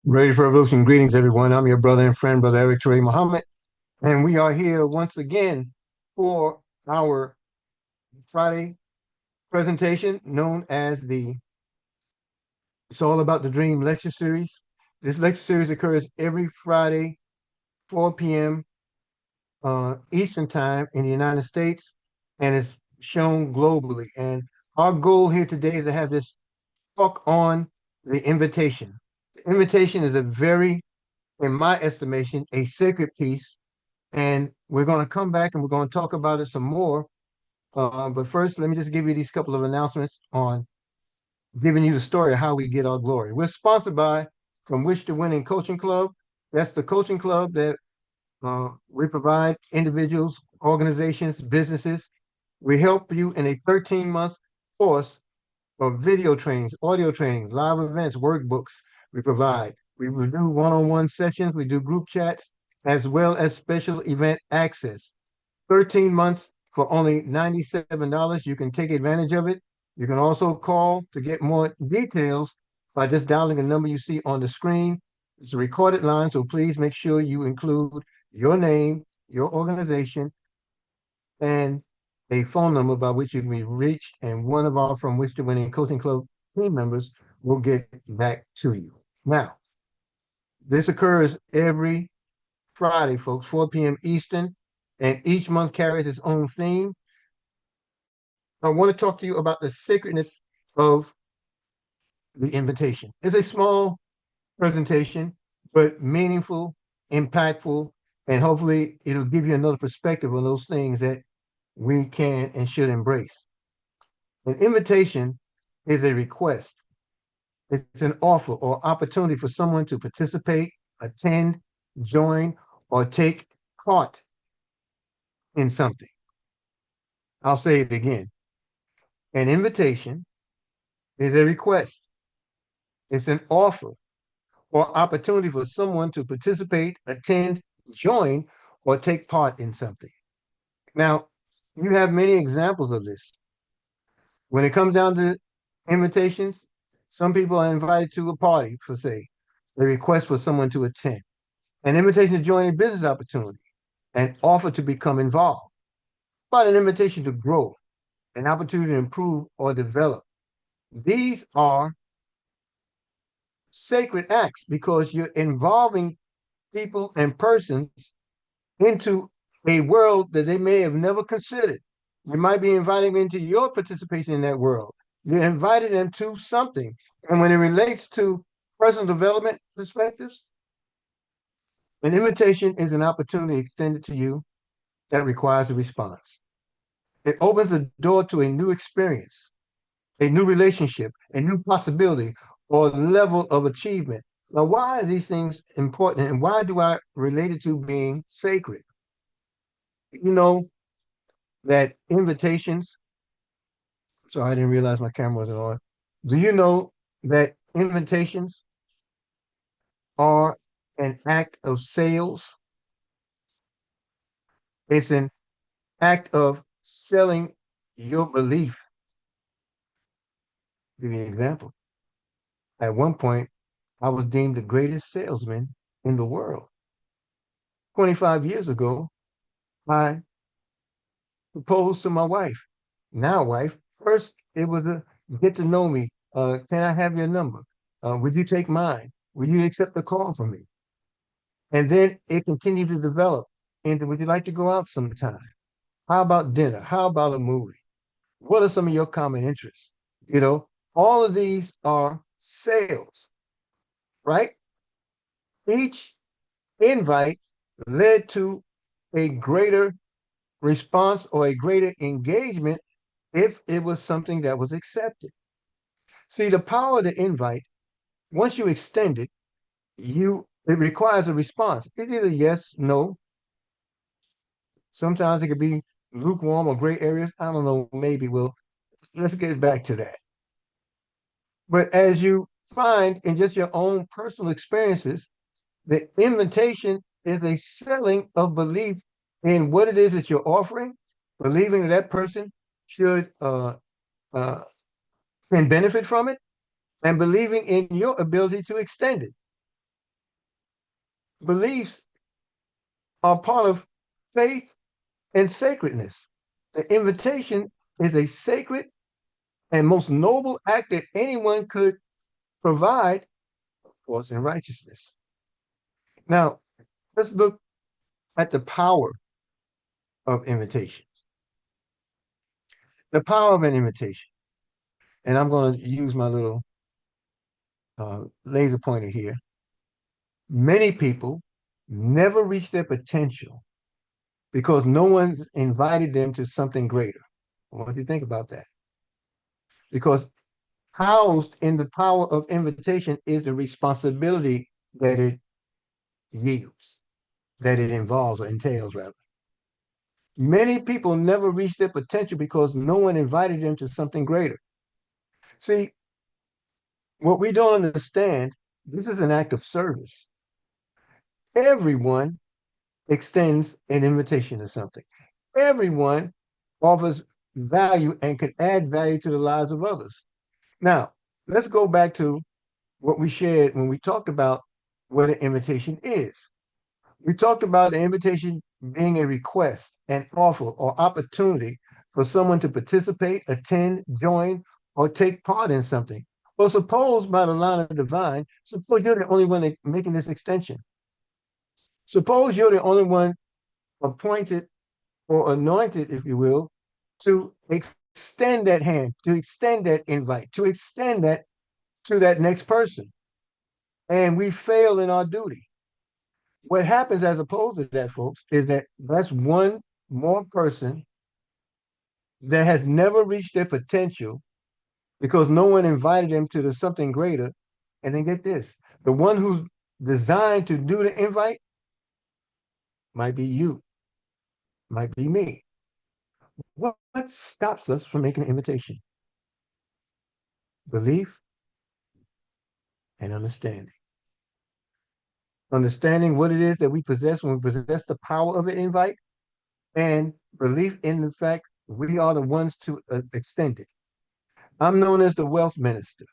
Ready for Revolution. Greetings, everyone. I'm your brother and friend, Brother Eric Teray Muhammad, and we are here once again for our Friday presentation known as the It's All About the Dream lecture series. This lecture series occurs every Friday, 4 p.m. Eastern Time in the United States, and it's shown globally. And our goal here today is to have this talk on the invitation. The invitation is a very, in my estimation, a sacred piece. And we're going to come back and we're going to talk about it some more. But first, let me just give you these couple of announcements on giving you the story of how we get our glory. We're sponsored by From Wish to Winning Coaching Club. That's the coaching club that we provide individuals, organizations, businesses. We help you in a 13-month course of video trainings, audio training, live events, workbooks we provide. We will do one-on-one sessions, we do group chats, as well as special event access. 13 months for only $97. You can take advantage of it. You can also call to get more details by just dialing the number you see on the screen. It's a recorded line, so please make sure you include your name, your organization, and a phone number by which you can be reached, and one of our From Wish to Winning Coaching Club team members will get back to you. Now, this occurs every Friday, folks, 4 p.m. Eastern, and each month carries its own theme. I want to talk to you about the sacredness of the invitation. It's a small presentation, but meaningful, impactful, and hopefully it'll give you another perspective on those things that we can and should embrace. An invitation is a request. It's an offer or opportunity for someone to participate, attend, join, or take part in something. I'll say it again. An invitation is a request. It's an offer or opportunity for someone to participate, attend, join, or take part in something. Now, you have many examples of this. When it comes down to invitations, some people are invited to a party, for say, a request for someone to attend, an invitation to join a business opportunity, an offer to become involved, but an invitation to grow, an opportunity to improve or develop. These are sacred acts because you're involving people and persons into a world that they may have never considered. You might be inviting them into your participation in that world. You're inviting them to something. And when it relates to personal development perspectives, an invitation is an opportunity extended to you that requires a response. It opens the door to a new experience, a new relationship, a new possibility, or level of achievement. Now, why are these things important and why do I relate it to being sacred? You know that invitations, sorry, I didn't realize my camera wasn't on. Do you know that invitations are an act of sales? It's an act of selling your belief. I'll give you an example. At one point, I was deemed the greatest salesman in the world. 25 years ago, I proposed to my wife, now wife. First, it was a get to know me. Can I have your number? Would you take mine? Would you accept the call from me? And then it continued to develop into would you like to go out sometime? How about dinner? How about a movie? What are some of your common interests? You know, all of these are sales, right? Each invite led to a greater response or a greater engagement if it was something that was accepted. See, the power of the invite, once you extend it, it requires a response. It's either yes, no. Sometimes it could be lukewarm or gray areas. I don't know, maybe let's get back to that. But as you find in just your own personal experiences, the invitation is a selling of belief in what it is that you're offering, believing that that person should uh, can benefit from it, and believing in your ability to extend it. Beliefs are part of faith and sacredness. The invitation is a sacred and most noble act that anyone could provide, of course, in righteousness. Now, let's look at the power of invitations. The power of an invitation. And I'm going to use my little laser pointer here. Many people never reach their potential because no one's invited them to something greater. What do you think about that? Because housed in the power of invitation is the responsibility that it yields, that it involves or entails, rather. Many people never reach their potential because no one invited them to something greater. See, what we don't understand, this is an act of service. Everyone extends an invitation to something. Everyone offers value and can add value to the lives of others. Now, let's go back to what we shared when we talked about what an invitation is. We talked about the invitation being a request, an offer, or opportunity for someone to participate, attend, join, or take part in something. Well, suppose by the line of divine, suppose you're the only one making this extension. Suppose you're the only one appointed or anointed, if you will, to extend that hand, to extend that invite, to extend that to that next person. And we fail in our duty. What happens as opposed to that, folks, is that that's one more person that has never reached their potential because no one invited them to the something greater. And then get this, the one who's designed to do the invite might be you, might be me. What stops us from making an invitation? Belief and understanding. Understanding what it is that we possess when we possess the power of an invite, and belief in the fact we are the ones to extend it. I'm known as the wealth minister.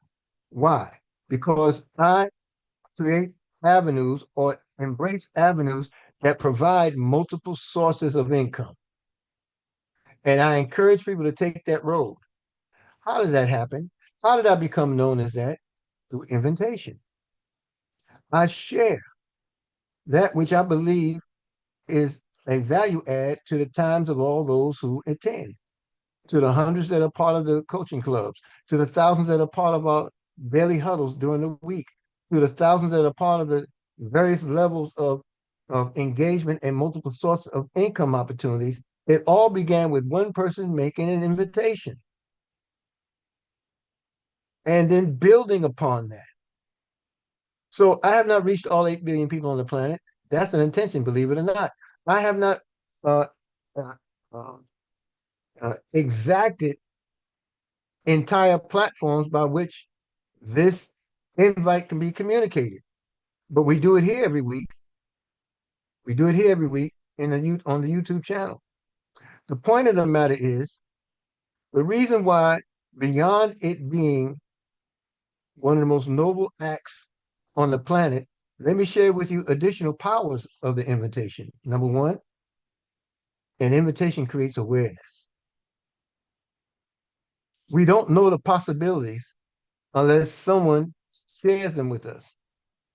Why? Because I create avenues or embrace avenues that provide multiple sources of income. And I encourage people to take that road. How does that happen? How did I become known as that? Through invitation. I share that which I believe is a value add to the times of all those who attend, to the hundreds that are part of the coaching clubs, to the thousands that are part of our daily huddles during the week, to the thousands that are part of the various levels of engagement and multiple sources of income opportunities. It all began with one person making an invitation and then building upon that. So I have not reached all 8 billion people on the planet. That's an intention, believe it or not. I have not uh, uh, uh, exacted entire platforms by which this invite can be communicated. But we do it here every week. We do it here every week on the YouTube channel. The point of the matter is the reason why, beyond it being one of the most noble acts on the planet, let me share with you additional powers of the invitation. Number one, an invitation creates awareness. We don't know the possibilities unless someone shares them with us,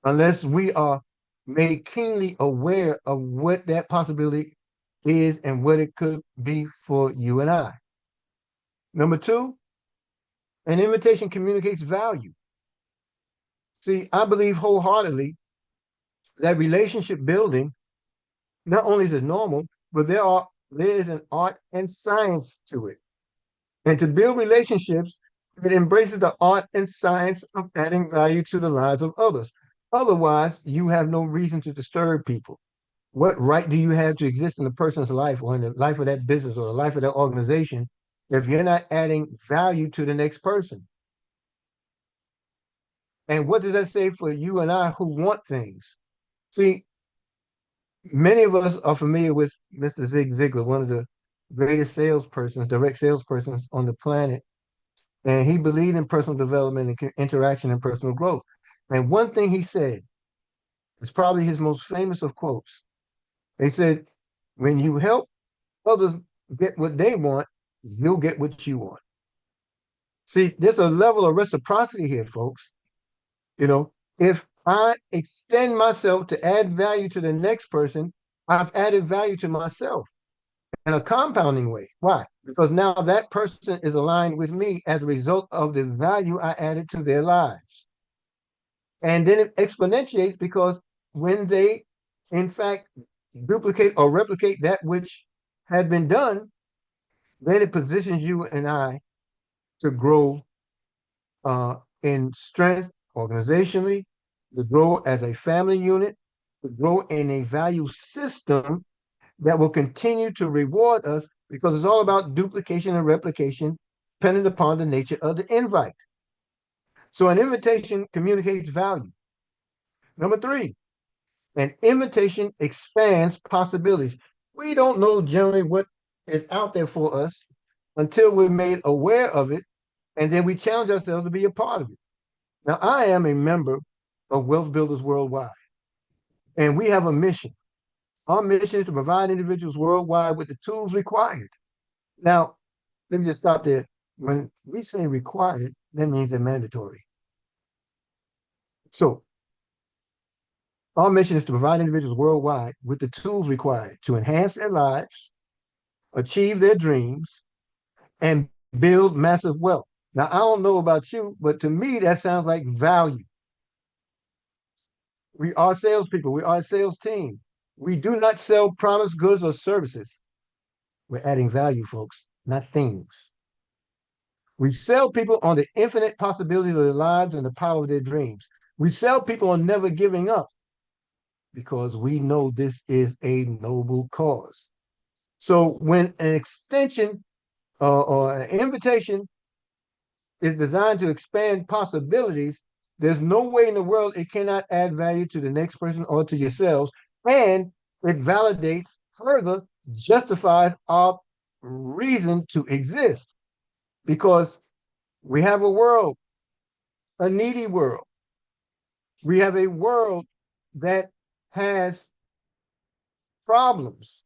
unless we are made keenly aware of what that possibility is and what it could be for you and I. Number two, an invitation communicates value. See, I believe wholeheartedly that relationship building not only is it normal, but there is an art and science to it. And to build relationships, it embraces the art and science of adding value to the lives of others. Otherwise, you have no reason to disturb people. What right do you have to exist in a person's life or in the life of that business or the life of that organization if you're not adding value to the next person? And what does that say for you and I who want things? See, many of us are familiar with Mr. Zig Ziglar, one of the greatest salespersons, direct salespersons on the planet. And he believed in personal development and interaction and personal growth. And one thing he said is probably his most famous of quotes. He said, when you help others get what they want, you'll get what you want. See, there's a level of reciprocity here, folks. You know, if I extend myself to add value to the next person, I've added value to myself in a compounding way. Why? Because now that person is aligned with me as a result of the value I added to their lives. And then it exponentiates because when they, in fact, duplicate or replicate that which had been done, then it positions you and I to grow in strength organizationally, to grow as a family unit, to grow in a value system that will continue to reward us because it's all about duplication and replication, depending upon the nature of the invite. So an invitation communicates value. Number three, an invitation expands possibilities. We don't know generally what is out there for us until we're made aware of it, and then we challenge ourselves to be a part of it. Now, I am a member of Wealth Builders Worldwide, and we have a mission. Our mission is to provide individuals worldwide with the tools required. Now, let me just stop there. When we say required, that means they're mandatory. So, our mission is to provide individuals worldwide with the tools required to enhance their lives, achieve their dreams, and build massive wealth. Now, I don't know about you, but to me, that sounds like value. We are salespeople. We are a sales team. We do not sell products, goods, or services. We're adding value, folks, not things. We sell people on the infinite possibilities of their lives and the power of their dreams. We sell people on never giving up because we know this is a noble cause. So when an extension or an invitation is designed to expand possibilities, there's no way in the world it cannot add value to the next person or to yourselves. And it validates, further justifies our reason to exist because we have a world, a needy world. We have a world that has problems.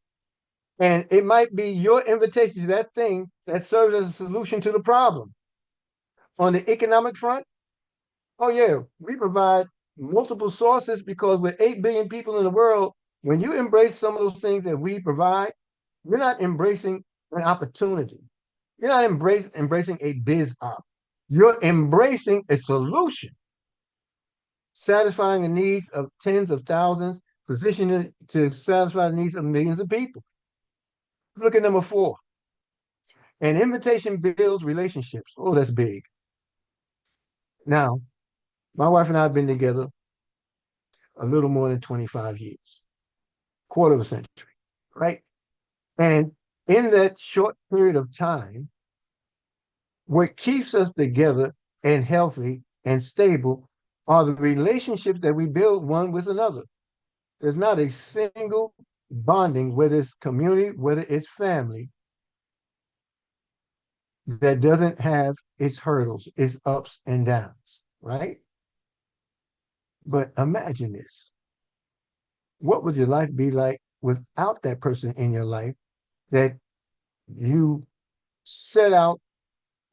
And it might be your invitation to that thing that serves as a solution to the problem. On the economic front, oh, yeah, we provide multiple sources because with 8 billion people in the world, when you embrace some of those things that we provide, you're not embracing an opportunity. You're not embracing a biz op. You're embracing a solution, satisfying the needs of tens of thousands, positioning it to satisfy the needs of millions of people. Let's look at number 4. An invitation builds relationships. Oh, that's big. Now, my wife and I have been together a little more than 25 years, quarter of a century, right? And in that short period of time, what keeps us together and healthy and stable are the relationships that we build one with another. There's not a single bonding, whether it's community, whether it's family, that doesn't have its hurdles, its ups and downs, right? But imagine this. What would your life be like without that person in your life that you set out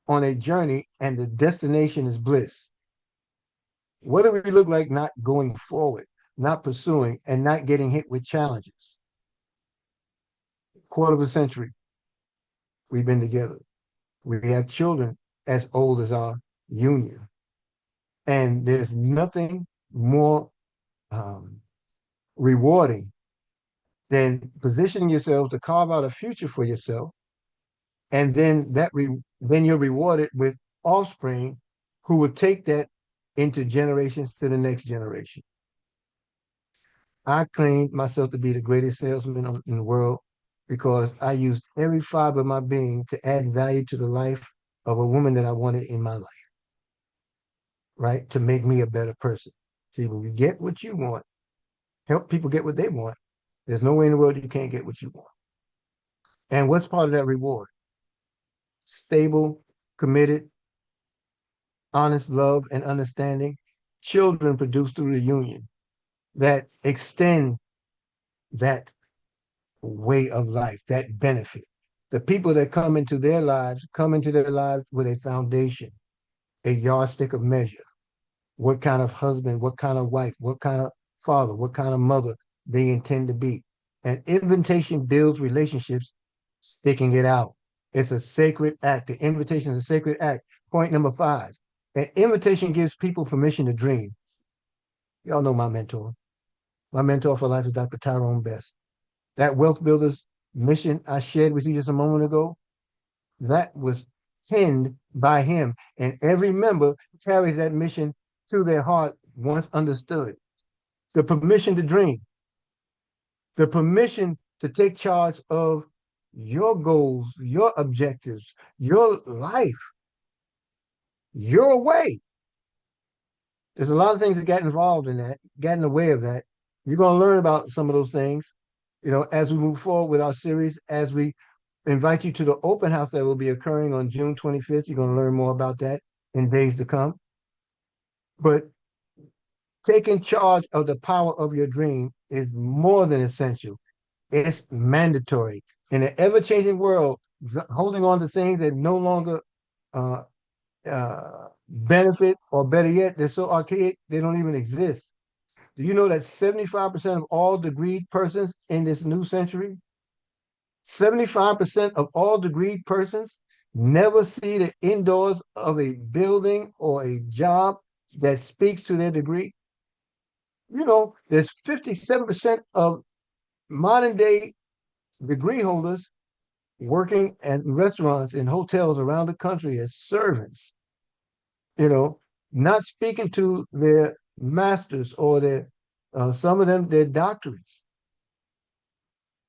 on a journey and the destination is bliss? What do we look like not going forward, not pursuing, and not getting hit with challenges? Quarter of a century, we've been together. We have children as old as our union. And there's nothing more um, rewarding than positioning yourself to carve out a future for yourself. And then then you're rewarded with offspring who will take that into generations to the next generation. I claimed myself to be the greatest salesman in the world because I used every fiber of my being to add value to the life of a woman that I wanted in my life, right? To make me a better person. See, when you get what you want, help people get what they want, there's no way in the world you can't get what you want. And what's part of that reward? Stable, committed, honest love and understanding, children produced through the union that extend that way of life, that benefit. The people that come into their lives with a foundation, a yardstick of measure. What kind of husband, what kind of wife, what kind of father, what kind of mother they intend to be. An invitation builds relationships, sticking it out. It's a sacred act. The invitation is a sacred act. Point number 5. An invitation gives people permission to dream. Y'all know my mentor. My mentor for life is Dr. Tyrone Best. That Wealth Builders mission I shared with you just a moment ago, that was penned by him. And every member carries that mission to their heart once understood. The permission to dream, the permission to take charge of your goals, your objectives, your life, your way. There's a lot of things that got involved in that, got in the way of that. You're going to learn about some of those things, as we move forward with our series, as we invite you to the open house that will be occurring on June 25th. You're going to learn more about that in days to come. But taking charge of the power of your dream is more than essential. It's mandatory. In an ever-changing world, holding on to things that no longer uh, benefit, or better yet, they're so archaic, they don't even exist. Do you know that 75% of all degreed persons in this new century, 75% of all degreed persons never see the indoors of a building or a job that speaks to their degree? There's 57% of modern day degree holders working at restaurants and hotels around the country as servants, you know, not speaking to their masters or some of them, their doctorates,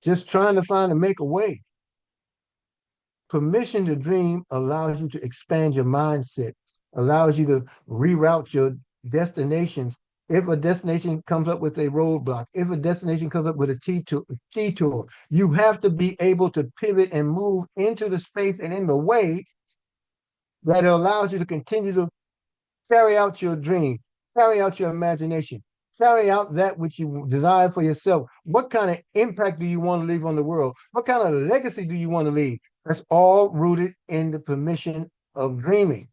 just trying to find and make a way. Permission to dream allows you to expand your mindset, allows you to reroute your destinations. If a destination comes up with a roadblock, if a destination comes up with a detour, you have to be able to pivot and move into the space and in the way that allows you to continue to carry out your dream, carry out your imagination, carry out that which you desire for yourself. What kind of impact do you want to leave on the world? What kind of legacy do you want to leave? That's all rooted in the permission of dreaming.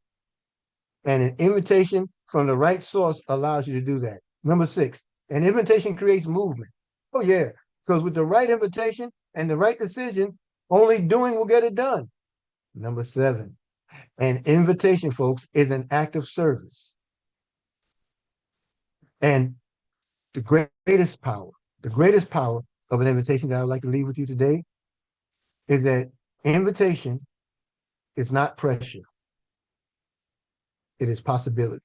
And an invitation from the right source allows you to do that. Number 6, an invitation creates movement. Oh, yeah, because with the right invitation and the right decision, only doing will get it done. Number 7, an invitation, folks, is an act of service. And the the greatest power of an invitation that I would like to leave with you today is that invitation is not pressure. It is possibility.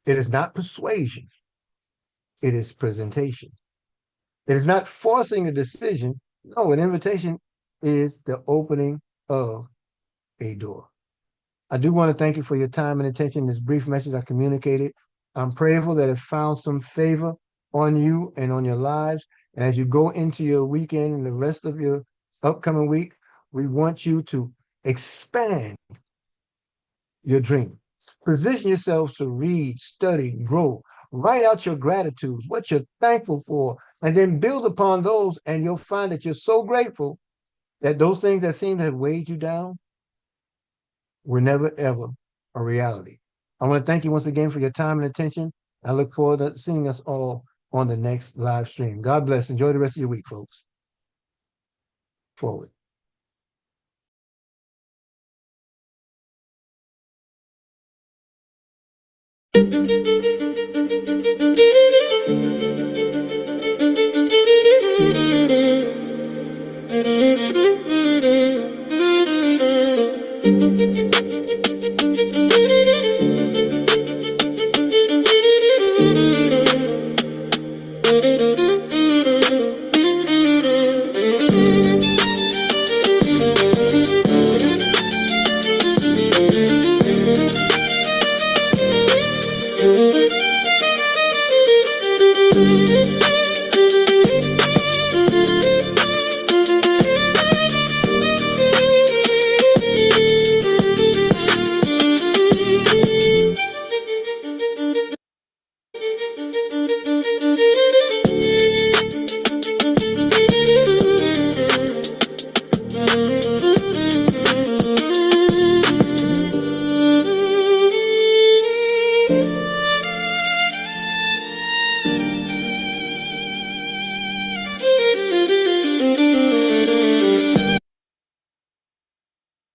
It is not persuasion. It is presentation. It is not forcing a decision. No, an invitation is the opening of a door. I do want to thank you for your time and attention. This brief message I communicated. I'm prayerful that it found some favor on you and on your lives. And as you go into your weekend and the rest of your upcoming week, we want you to expand your dream. Position yourselves to read, study, grow, write out your gratitudes, what you're thankful for, and then build upon those. And you'll find that you're so grateful that those things that seem to have weighed you down were never, ever a reality. I want to thank you once again for your time and attention. I look forward to seeing us all on the next live stream. God bless. Enjoy the rest of your week, folks. Forward.